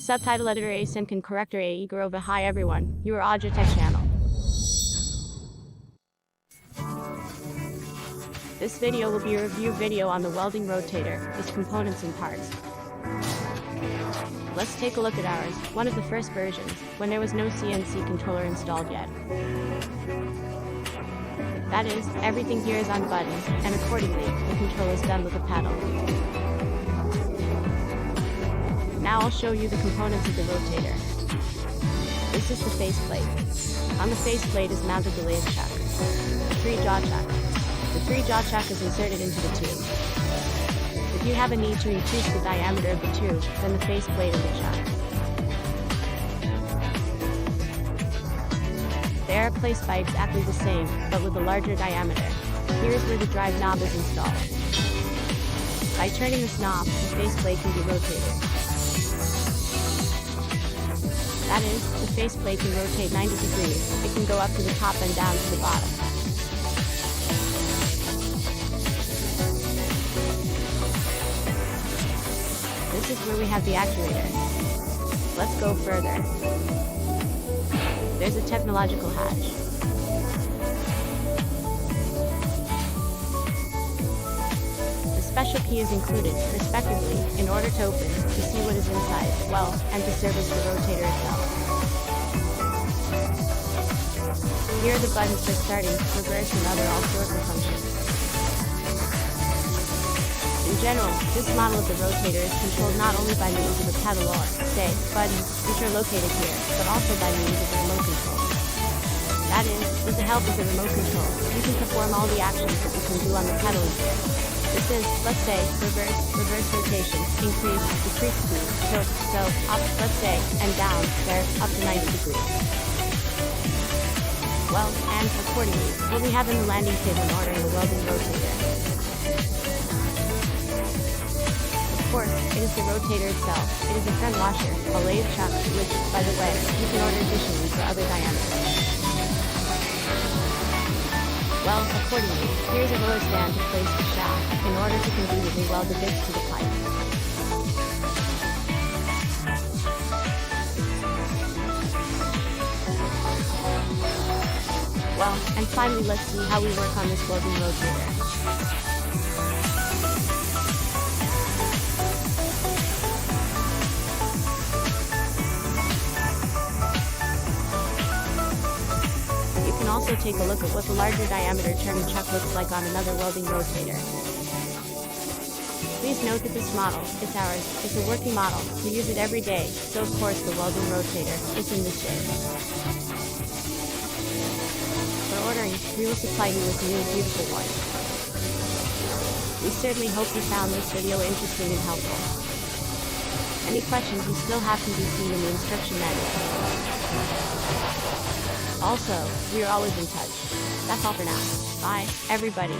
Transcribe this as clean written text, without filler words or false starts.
Subtitle editor ASIN can corrector AE Garova. Hi everyone, you are Auger Tech channel. This video will be a review video on the welding rotator, its components and parts. Let's take a look at ours, one of the first versions, when there was no CNC controller installed yet. That is, everything here is on buttons, and accordingly, the control is done with a pedal. Now I'll show you the components of the rotator. This is the faceplate. On the faceplate is mounted the lathe chuck. The 3-jaw chuck. The 3-jaw chuck is inserted into the tube. If you have a need to increase the diameter of the tube, then the faceplate and the chuck. They are placed by exactly the same, but with a larger diameter. Here is where the drive knob is installed. By turning this knob, the faceplate can be rotated. That is, the faceplate can rotate 90 degrees. It can go up to the top and down to the bottom. This is where we have the actuator. Let's go further. There's a technological hatch. The special key is included, respectively, in order to open, to see what is inside, well, and to service the rotator itself. Here are the buttons for starting, reverse, and other all-sorts of functions. In general, this model of the rotator is controlled not only by means of a pedal or, say, buttons, which are located here, but also by means of a remote control. That is, with the help of the remote control, you can perform all the actions that you can do on the pedal here. This is, let's say, reverse rotation, increase, decrease speed, tilt, so, up, let's say, and down, there, up to 90 degrees. Well, and, accordingly, what we have in the landing table in ordering a welding rotator. Of course, it is the rotator itself. It is a front washer, a lathe chuck, which, by the way, you can order additionally for other diameters. Well, accordingly, here's a roller stand to place the shaft, in order to conveniently weld the bits to the pipe. Well, and finally let's see how we work on this welding rotator. Also take a look at what the larger diameter turning chuck looks like on another welding rotator. Please note that this model, it's ours, is a working model. We use it every day, so of course the welding rotator is in this shape. For ordering, we will supply you with new beautiful ones. We certainly hope you found this video interesting and helpful. Any questions you still have can be seen in the instruction manual. Also, we are always in touch. That's all for now. Bye, everybody.